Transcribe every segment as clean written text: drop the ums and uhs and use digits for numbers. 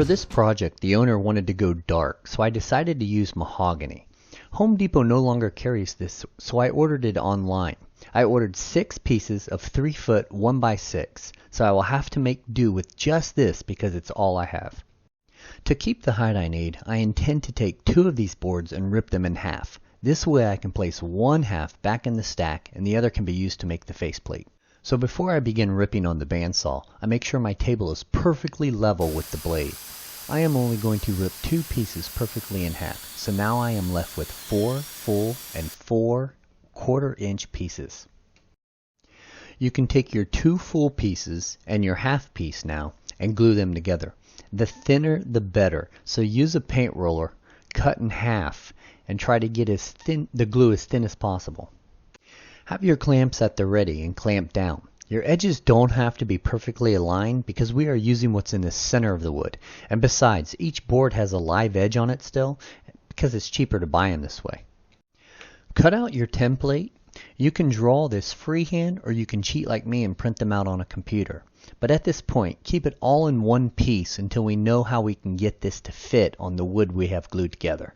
For this project, the owner wanted to go dark, so I decided to use mahogany. Home Depot no longer carries this, so I ordered it online. I ordered 6 pieces of 3-foot 1x6, so I will have to make do with just this because it's all I have. To keep the height I need, I intend to take 2 of these boards and rip them in half. This way I can place one half back in the stack and the other can be used to make the faceplate. So before I begin ripping on the bandsaw, I make sure my table is perfectly level with the blade. I am only going to rip 2 pieces perfectly in half, so now I am left with 4 full and 4 1/4-inch pieces. You can take your 2 full pieces and your half piece now and glue them together. The thinner the better, so use a paint roller, cut in half, and try to get the glue as thin as possible. Have your clamps at the ready and clamp down. Your edges don't have to be perfectly aligned because we are using what's in the center of the wood. And besides, each board has a live edge on it still because it's cheaper to buy them this way. Cut out your template. You can draw this freehand or you can cheat like me and print them out on a computer. But at this point, keep it all in one piece until we know how we can get this to fit on the wood we have glued together.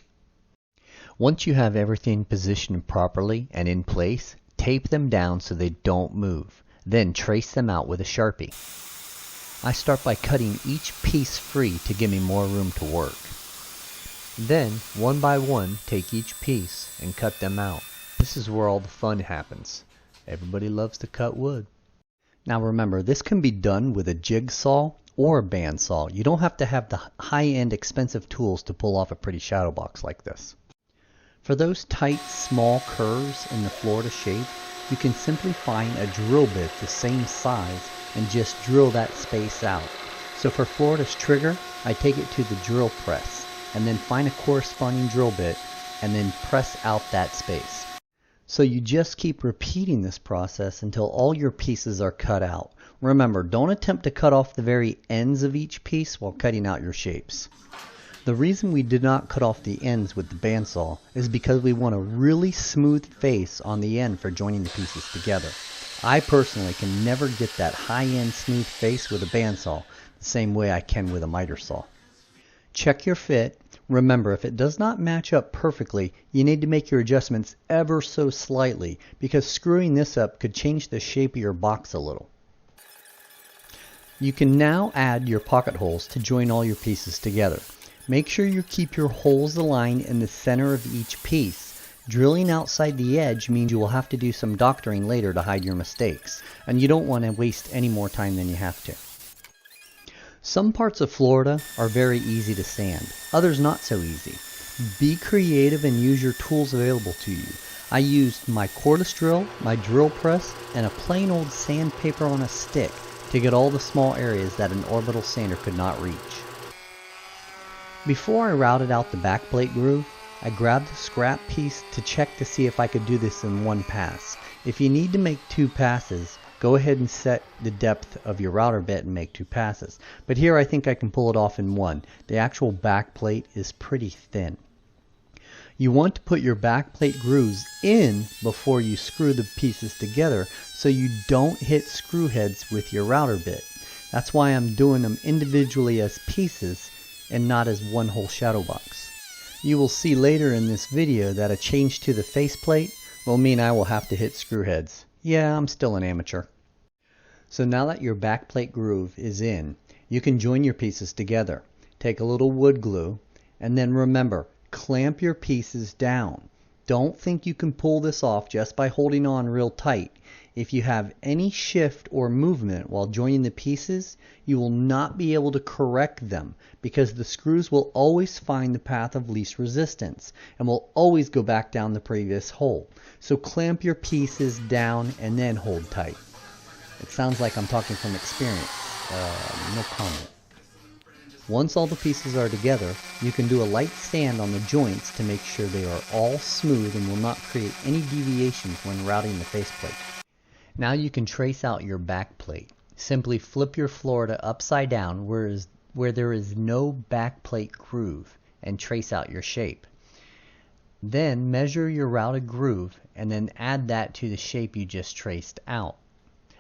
Once you have everything positioned properly and in place, tape them down so they don't move. Then trace them out with a Sharpie. I start by cutting each piece free to give me more room to work. Then, one by one, take each piece and cut them out. This is where all the fun happens. Everybody loves to cut wood. Now remember, this can be done with a jigsaw or a bandsaw. You don't have to have the high-end expensive tools to pull off a pretty shadow box like this. For those tight, small curves in the Florida shape, you can simply find a drill bit the same size and just drill that space out. So for Florida's trigger, I take it to the drill press and then find a corresponding drill bit and then press out that space. So you just keep repeating this process until all your pieces are cut out. Remember, don't attempt to cut off the very ends of each piece while cutting out your shapes. The reason we did not cut off the ends with the bandsaw is because we want a really smooth face on the end for joining the pieces together. I personally can never get that high-end smooth face with a bandsaw the same way I can with a miter saw. Check your fit. Remember, if it does not match up perfectly, you need to make your adjustments ever so slightly because screwing this up could change the shape of your box a little. You can now add your pocket holes to join all your pieces together. Make sure you keep your holes aligned in the center of each piece. Drilling outside the edge means you will have to do some doctoring later to hide your mistakes, and you don't want to waste any more time than you have to. Some parts of Florida are very easy to sand, others not so easy. Be creative and use your tools available to you. I used my cordless drill, my drill press, and a plain old sandpaper on a stick to get all the small areas that an orbital sander could not reach. Before I routed out the backplate groove, I grabbed the scrap piece to check to see if I could do this in one pass. If you need to make 2 passes, go ahead and set the depth of your router bit and make 2 passes. But here I think I can pull it off in one. The actual backplate is pretty thin. You want to put your backplate grooves in before you screw the pieces together so you don't hit screw heads with your router bit. That's why I'm doing them individually as pieces and not as one whole shadow box. You will see later in this video that a change to the faceplate will mean I will have to hit screw heads. Yeah, I'm still an amateur. So now that your backplate groove is in, you can join your pieces together. Take a little wood glue and then remember, clamp your pieces down. Don't think you can pull this off just by holding on real tight. If you have any shift or movement while joining the pieces, you will not be able to correct them because the screws will always find the path of least resistance and will always go back down the previous hole. So clamp your pieces down and then hold tight. It sounds like I'm talking from experience. No comment. Once all the pieces are together, you can do a light sand on the joints to make sure they are all smooth and will not create any deviations when routing the faceplate. Now you can trace out your backplate. Simply flip your Florida upside down where there is no backplate groove and trace out your shape. Then measure your routed groove and then add that to the shape you just traced out.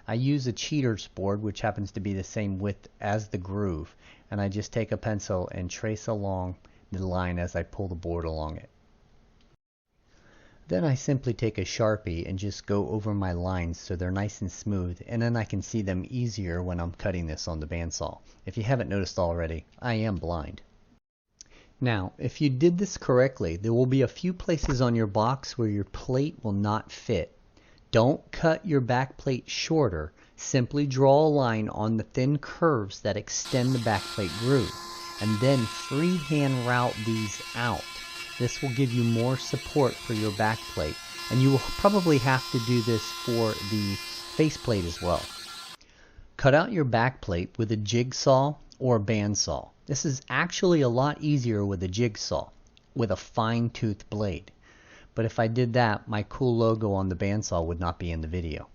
I use a cheater's board, which happens to be the same width as the groove, and I just take a pencil and trace along the line as I pull the board along it. Then I simply take a Sharpie and just go over my lines so they're nice and smooth, and then I can see them easier when I'm cutting this on the bandsaw. If you haven't noticed already, I am blind. Now, if you did this correctly, there will be a few places on your box where your plate will not fit. Don't cut your back plate shorter, simply draw a line on the thin curves that extend the backplate groove, and then freehand route these out. This will give you more support for your backplate, and you will probably have to do this for the faceplate as well. Cut out your backplate with a jigsaw or a bandsaw. This is actually a lot easier with a jigsaw, with a fine-toothed blade. But if I did that, my cool logo on the bandsaw would not be in the video.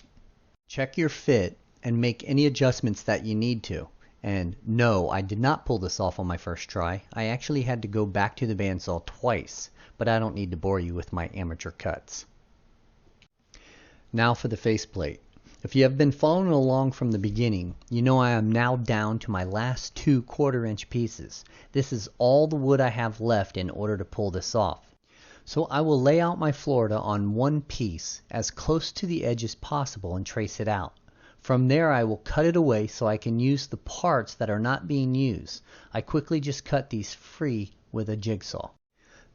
Check your fit and make any adjustments that you need to. And no, I did not pull this off on my first try. I actually had to go back to the bandsaw twice, but I don't need to bore you with my amateur cuts. Now for the faceplate. If you have been following along from the beginning, you know I am now down to my last 2 1/4-inch pieces. This is all the wood I have left in order to pull this off. So I will lay out my Florida on one piece as close to the edge as possible and trace it out. From there I will cut it away so I can use the parts that are not being used. I quickly just cut these free with a jigsaw.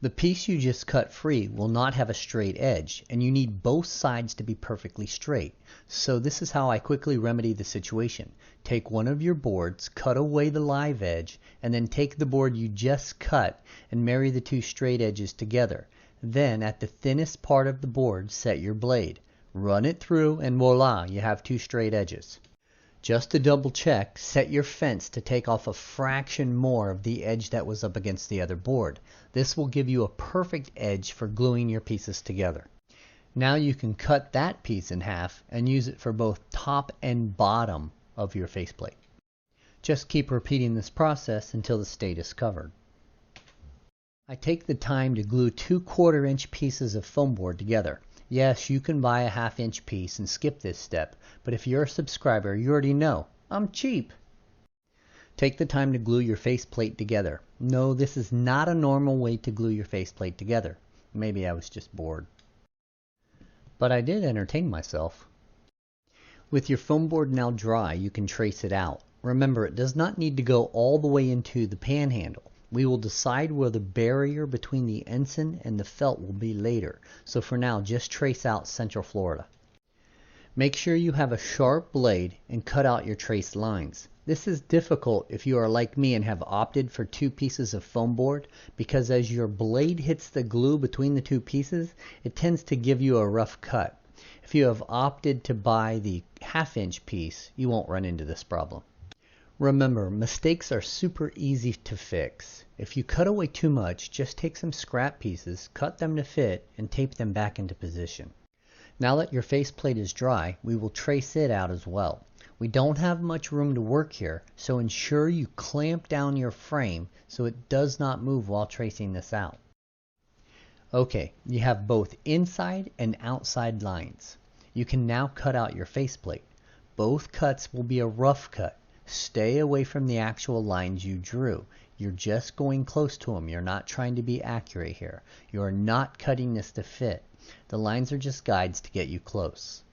The piece you just cut free will not have a straight edge, and you need both sides to be perfectly straight. So this is how I quickly remedy the situation. Take one of your boards, cut away the live edge, and then take the board you just cut and marry the 2 straight edges together. Then at the thinnest part of the board set your blade. Run it through and voila, you have 2 straight edges. Just to double check, set your fence to take off a fraction more of the edge that was up against the other board. This will give you a perfect edge for gluing your pieces together. Now you can cut that piece in half and use it for both top and bottom of your faceplate. Just keep repeating this process until the state is covered. I take the time to glue 2 1/4-inch pieces of foam board together. Yes, you can buy a 1/2-inch piece and skip this step, but if you're a subscriber, you already know, I'm cheap. Take the time to glue your faceplate together. No, this is not a normal way to glue your faceplate together. Maybe I was just bored. But I did entertain myself. With your foam board now dry, you can trace it out. Remember, it does not need to go all the way into the panhandle. We will decide where the barrier between the ensign and the felt will be later, so for now just trace out Central Florida. Make sure you have a sharp blade and cut out your traced lines. This is difficult if you are like me and have opted for 2 pieces of foam board, because as your blade hits the glue between the 2 pieces, it tends to give you a rough cut. If you have opted to buy the 1/2-inch piece, you won't run into this problem. Remember, mistakes are super easy to fix. If you cut away too much, just take some scrap pieces, cut them to fit, and tape them back into position. Now that your faceplate is dry, we will trace it out as well. We don't have much room to work here, so ensure you clamp down your frame so it does not move while tracing this out. Okay, you have both inside and outside lines. You can now cut out your faceplate. Both cuts will be a rough cut. Stay away from the actual lines you drew. You're just going close to them. You're not trying to be accurate here. You're not cutting this to fit. The lines are just guides to get you close.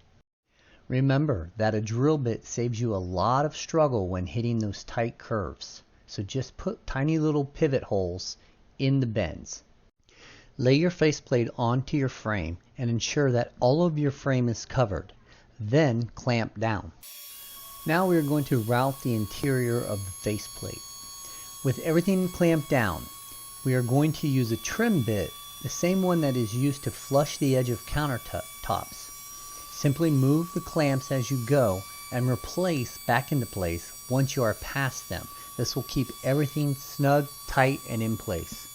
Remember that a drill bit saves you a lot of struggle when hitting those tight curves. So just put tiny little pivot holes in the bends. Lay your faceplate onto your frame and ensure that all of your frame is covered. Then clamp down. Now we are going to route the interior of the faceplate. With everything clamped down, we are going to use a trim bit, the same one that is used to flush the edge of countertops. Simply move the clamps as you go and replace back into place once you are past them. This will keep everything snug, tight, and in place.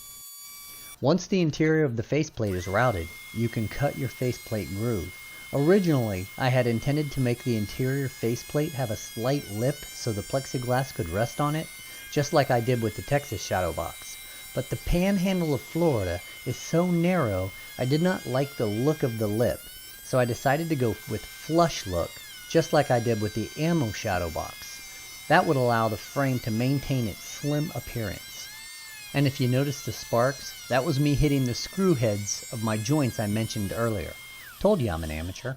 Once the interior of the faceplate is routed, you can cut your faceplate groove. Originally, I had intended to make the interior faceplate have a slight lip so the plexiglass could rest on it, just like I did with the Texas shadow box. But the panhandle of Florida is so narrow, I did not like the look of the lip, so I decided to go with flush look, just like I did with the ammo shadow box. That would allow the frame to maintain its slim appearance. And if you notice the sparks, that was me hitting the screw heads of my joints I mentioned earlier. Told you I'm an amateur.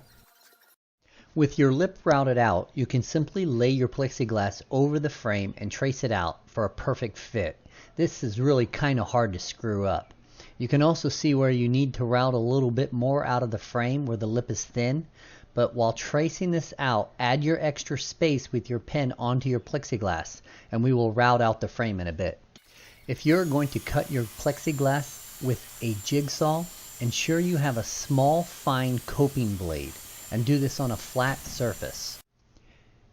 With your lip routed out, you can simply lay your plexiglass over the frame and trace it out for a perfect fit. This is really kind of hard to screw up. You can also see where you need to route a little bit more out of the frame where the lip is thin, but while tracing this out, add your extra space with your pen onto your plexiglass, and we will route out the frame in a bit. If you're going to cut your plexiglass with a jigsaw, ensure you have a small, fine coping blade, and do this on a flat surface.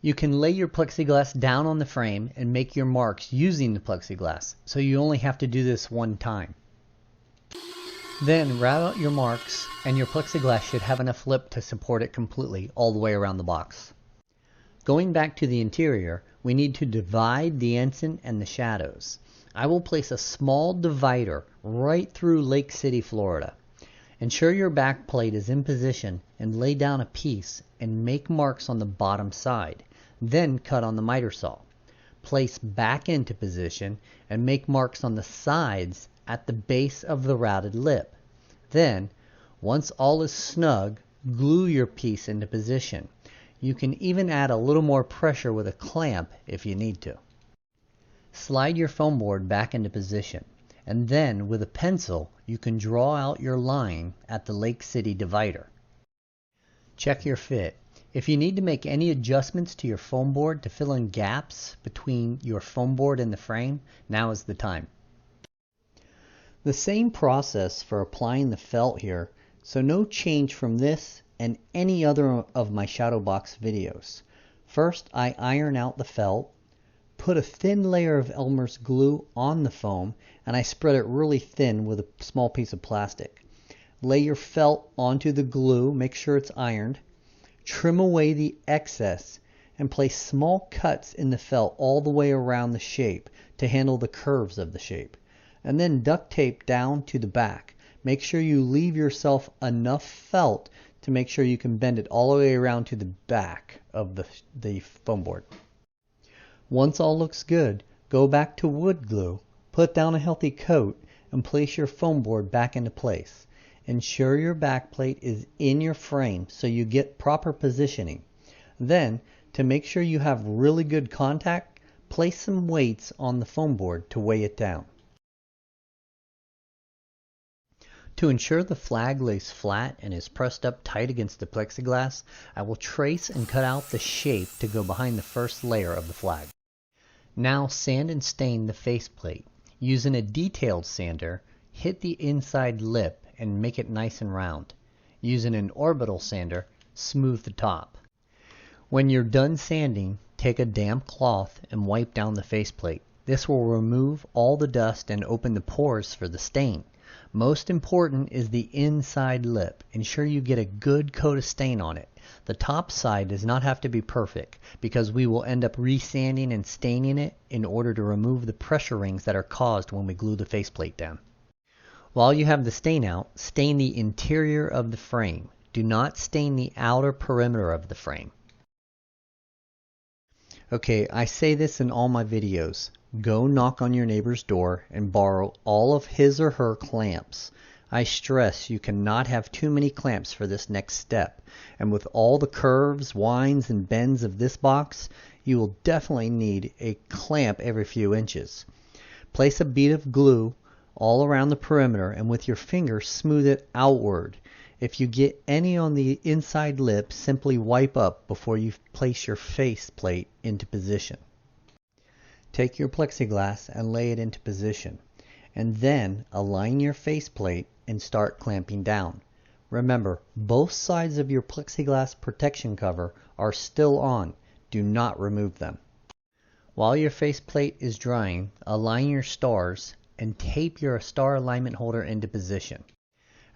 You can lay your plexiglass down on the frame and make your marks using the plexiglass, so you only have to do this one time. Then route out your marks, and your plexiglass should have enough lip to support it completely all the way around the box. Going back to the interior, we need to divide the ensign and the shadows. I will place a small divider right through Lake City, Florida. Ensure your backplate is in position and lay down a piece and make marks on the bottom side. Then cut on the miter saw. Place back into position and make marks on the sides at the base of the routed lip. Then, once all is snug, glue your piece into position. You can even add a little more pressure with a clamp if you need to. Slide your foam board back into position, and then with a pencil you can draw out your line at the Lake City divider. Check your fit. If you need to make any adjustments to your foam board to fill in gaps between your foam board and the frame, now is the time. The same process for applying the felt here, so no change from this and any other of my shadow box videos. First, I iron out the felt, put a thin layer of Elmer's glue on the foam, and I spread it really thin with a small piece of plastic. Lay your felt onto the glue, make sure it's ironed, trim away the excess, and place small cuts in the felt all the way around the shape to handle the curves of the shape. And then duct tape down to the back. Make sure you leave yourself enough felt to make sure you can bend it all the way around to the back of the foam board. Once all looks good, go back to wood glue, put down a healthy coat, and place your foam board back into place. Ensure your backplate is in your frame so you get proper positioning. Then, to make sure you have really good contact, place some weights on the foam board to weigh it down. To ensure the flag lays flat and is pressed up tight against the plexiglass, I will trace and cut out the shape to go behind the first layer of the flag. Now sand and stain the faceplate. Using a detailed sander, hit the inside lip and make it nice and round. Using an orbital sander, smooth the top. When you're done sanding, take a damp cloth and wipe down the faceplate. This will remove all the dust and open the pores for the stain. Most important is the inside lip. Ensure you get a good coat of stain on it. The top side does not have to be perfect because we will end up resanding and staining it in order to remove the pressure rings that are caused when we glue the faceplate down. While you have the stain out, stain the interior of the frame. Do not stain the outer perimeter of the frame. Okay, I say this in all my videos. Go knock on your neighbor's door and borrow all of his or her clamps. I stress you cannot have too many clamps for this next step, and with all the curves, winds, and bends of this box, you will definitely need a clamp every few inches. Place a bead of glue all around the perimeter and with your finger smooth it outward. If you get any on the inside lip, simply wipe up before you place your faceplate into position. Take your plexiglass and lay it into position, and then align your faceplate and start clamping down. Remember, both sides of your plexiglass protection cover are still on. Do not remove them. While your faceplate is drying, align your stars and tape your star alignment holder into position.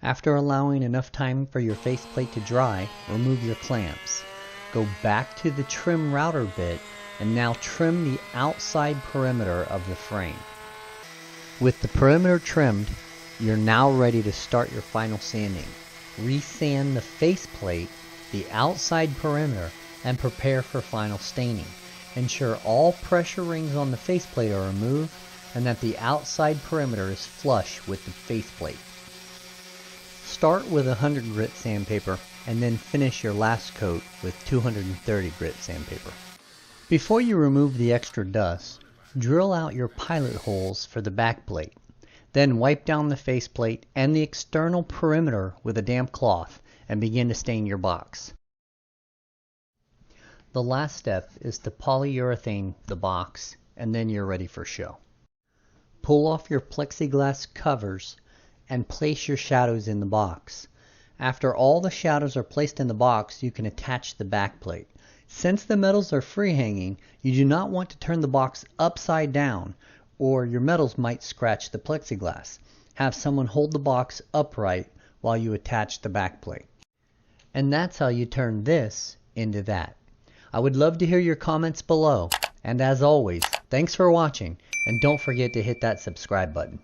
After allowing enough time for your faceplate to dry, remove your clamps. Go back to the trim router bit and now trim the outside perimeter of the frame. With the perimeter trimmed, you're now ready to start your final sanding. Resand the faceplate, the outside perimeter, and prepare for final staining. Ensure all pressure rings on the faceplate are removed and that the outside perimeter is flush with the faceplate. Start with 100 grit sandpaper and then finish your last coat with 230 grit sandpaper. Before you remove the extra dust, drill out your pilot holes for the backplate. Then wipe down the faceplate and the external perimeter with a damp cloth and begin to stain your box. The last step is to polyurethane the box and then you're ready for show. Pull off your plexiglass covers and place your shadows in the box. After all the shadows are placed in the box, you can attach the backplate. Since the metals are free hanging, you do not want to turn the box upside down or your metals might scratch the plexiglass. Have someone hold the box upright while you attach the backplate. And that's how you turn this into that. I would love to hear your comments below. And as always, thanks for watching and don't forget to hit that subscribe button.